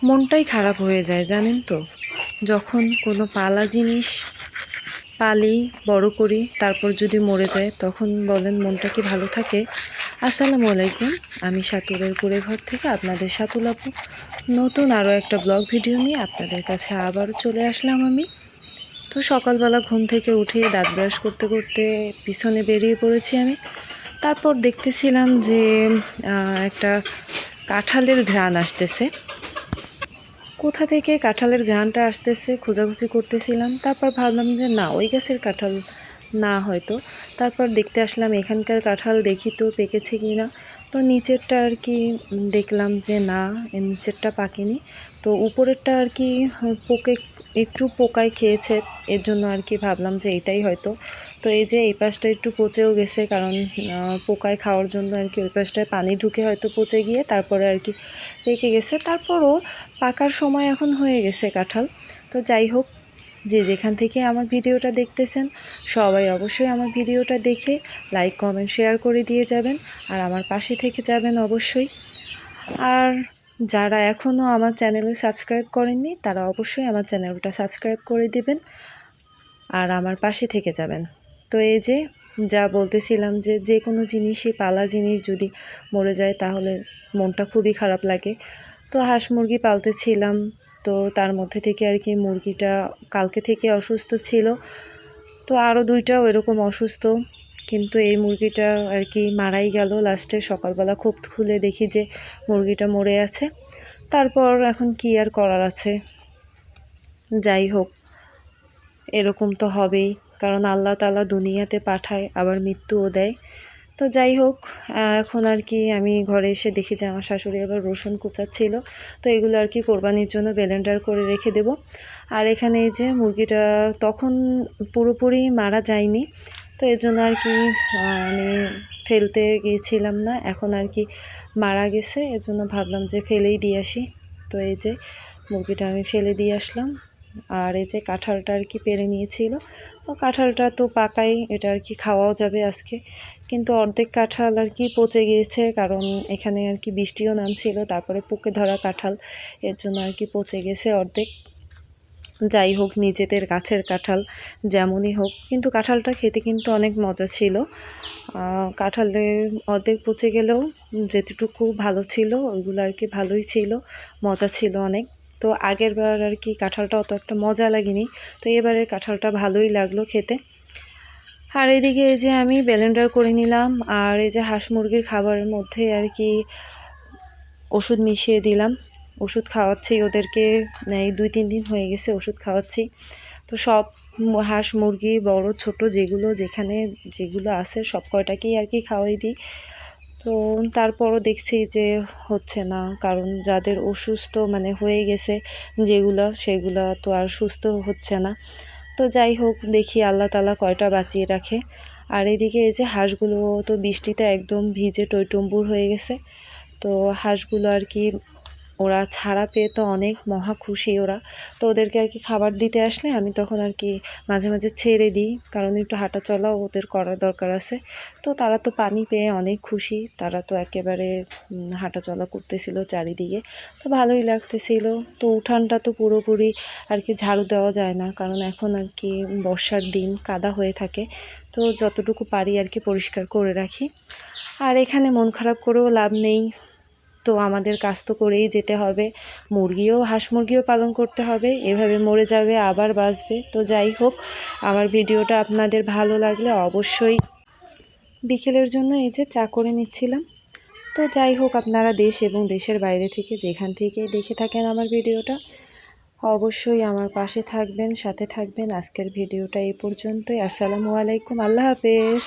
মনটাই খারাপ হয়ে যায় জানেন তো, যখন কোনো পালা জিনিস পালি বড় করি তারপর যদি মরে যায় তখন বলেন মনটা কি ভালো থাকে। আসসালামু আলাইকুম, আমি সাতুরের কুড়ে ঘর থেকে আপনাদের সাতুল আপু নতুন আরও একটা ব্লগ ভিডিও নিয়ে আপনাদের কাছে আবারও চলে আসলাম আমি। তো সকালবেলা ঘুম থেকে উঠে দাঁত ব্রাশ করতে করতে পিছনে বেরিয়ে পড়েছি আমি। তারপর দেখতেছিলাম যে একটা কাঁঠালের ঘ্রাণ আসতেছে। কোথা থেকে কাঁঠালের ঘ্রাণটা আসতেছে খোঁজাখুঁজি করতেছিলাম। তারপর ভাবলাম যে না, ওই গাছের কাঁঠাল না হয়তো। তারপর দেখতে আসলাম এখানকার কাঁঠাল, দেখি তো পেকেছে কি না। তো নিচেরটা আর কি দেখলাম যে না, এর নিচেরটা পাকেনি। তো উপরেরটা আর কি একটু পোকায় খেয়েছে, এর জন্য আর কি ভাবলাম যে এটাই হয়তো। তো এই যে এই পাশটা একটু পচেও গেছে, কারণ পোকায় খাওয়ার জন্য আর কি ওই পাশটায় পানি ঢুকে হয়তো পচে গিয়ে তারপরে আর কি পেকে গেছে। তারপরও পাকার সময় এখন হয়ে গেছে কাঁঠাল। তো যাই হোক, যে যেখান থেকে আমার ভিডিওটা দেখতেছেন সবাই অবশ্যই আমার ভিডিওটা দেখে লাইক কমেন্ট শেয়ার করে দিয়ে যাবেন, আর আমার পাশে থেকে যাবেন অবশ্যই। আর যারা এখনও আমার চ্যানেলে সাবস্ক্রাইব করেননি তারা অবশ্যই আমার চ্যানেলটা সাবস্ক্রাইব করে দিবেন আর আমার পাশে থেকে যাবেন। তো এই যে যা বলতেছিলাম, যে যে কোনো জিনিসই পালা জিনিস যদি মরে যায় তাহলে মনটা খুবই খারাপ লাগে। তো হাঁস মুরগি পালতেছিলাম, তো তার মধ্যে থেকে আর কি মুরগিটা কালকে থেকে অসুস্থ ছিল। তো আরও দুইটাও এরকম অসুস্থ, কিন্তু এই মুরগিটা আর কি মারাই গেল লাস্টে। সকালবেলা খুব খুলে দেখি যে মুরগিটা মরে আছে। তারপর এখন কি আর করার আছে, যাই হোক, এরকম তো হবেই, কারণ আল্লাহ তাআলা দুনিয়াতে পাঠায় আবার মৃত্যুও দেয়। তো যাই হোক, এখন আর কি আমি ঘরে এসে দেখি যে আমার শাশুড়ি আবার রসুন কুচাচ্ছিল। তো এগুলো আর কি কোরবানির জন্য ব্লেন্ডার করে রেখে দেব। আর এখানে এই যে মুরগিটা তখন পুরোপুরি মারা যায়নি, তো এর জন্য আর কি আমি ফেলতে গিয়েছিলাম না। এখন আর কি মারা গেছে, এর জন্য ভাবলাম যে ফেলেই দিয়ে আসি। তো এই যে মুরগিটা আমি ফেলে দিয়ে আসলাম। আর এই যে কাঁঠালটা আর কি পেরে নিয়েছিল, তো কাঁঠালটা তো পাকাই, এটা আর কি খাওয়াও যাবে আজকে। কিন্তু অর্ধেক কাঁঠাল আর কি পচে গিয়েছে, কারণ এখানে আর কি বৃষ্টিও নামছিল, তারপরে পোকে ধরা কাঁঠাল, এর জন্য আর কি পচে গেছে অর্ধেক। যাই হোক, নিজেদের গাছের কাঁঠাল যেমনই হোক, কিন্তু কাঁঠালটা খেতে কিন্তু অনেক মজা ছিল। কাঁঠালের অর্ধেক পচে গেলেও যেটুকু ভালো ছিল ওইগুলো আর কি ভালোই ছিল, মজা ছিল অনেক। তো আগের বার আর কি কাঁঠালটা অত একটা মজা লাগেনি, তো এবারের কাঁঠালটা ভালোই লাগলো খেতে। আর এদিকে এই যে আমি ব্লেন্ডার করে নিলাম, আর এই যে হাঁস মুরগির খাবারের মধ্যে আর কি ওষুধ মিশিয়ে দিলাম। ওষুধ খাওয়াচ্ছি ওদেরকে, এই 2-3 দিন হয়ে গেছে ওষুধ খাওয়াচ্ছি। তো সব হাঁস মুরগি বড় ছোট যেখানে যেগুলো আছে সব কয়টাকেই আর কি খাওয়াই দিই। তো তারপরও দেখছি যে হচ্ছে না, কারণ যাদের অসুস্থ মানে হয়ে গেছে সেগুলা তো আর সুস্থ হচ্ছে না। তো যাই হোক, দেখি আল্লাহ তাআলা কয়টা বাঁচিয়ে রাখে। আর এদিকে এই যে হাঁসগুলো তো বৃষ্টিতে একদম ভিজে টইটুম্বুর হয়ে গেছে। তো হাঁসগুলো আর কি ওরা ছাড়া পেয়ে তো অনেক মহা খুশি ওরা। তো ওদেরকে আর কি খাবার দিতে আসলে আমি তখন আর কি মাঝে মাঝে ছেড়ে দিই, কারণ একটু হাঁটা চলাও ওদের করার দরকার আছে। তো তারা তো পানি পেয়ে অনেক খুশি, তারা তো একেবারে হাঁটা চলা করতেছিল চারিদিকে, তো ভালোই লাগতেছিল। তো উঠানটা তো পুরোপুরি আর কি ঝাড়ু দেওয়া যায় না, কারণ এখন আর কি বর্ষার দিন কাদা হয়ে থাকে। তো যতটুকু পারি আর কি পরিষ্কার করে রাখি। আর এখানে মন খারাপ করেও লাভ নেই, তো আমাদের কাজ তো করেই যেতে হবে। হাঁস মুরগিও পালন করতে হবে, এভাবে মরে যাবে আবার বাঁচবে। তো যাই হোক, আমার ভিডিওটা আপনাদের ভালো লাগলে অবশ্যই, বিকেলের জন্য এই যে চা করে নিচ্ছিলাম। তো যাই হোক, আপনারা দেশ এবং দেশের বাইরে থেকে যেখান থেকে দেখে থাকেন আমার ভিডিওটা অবশ্যই আমার পাশে থাকবেন, সাথে থাকবেন। আজকের ভিডিওটা এই পর্যন্তই। আসসালামু আলাইকুম, আল্লাহ হাফেজ।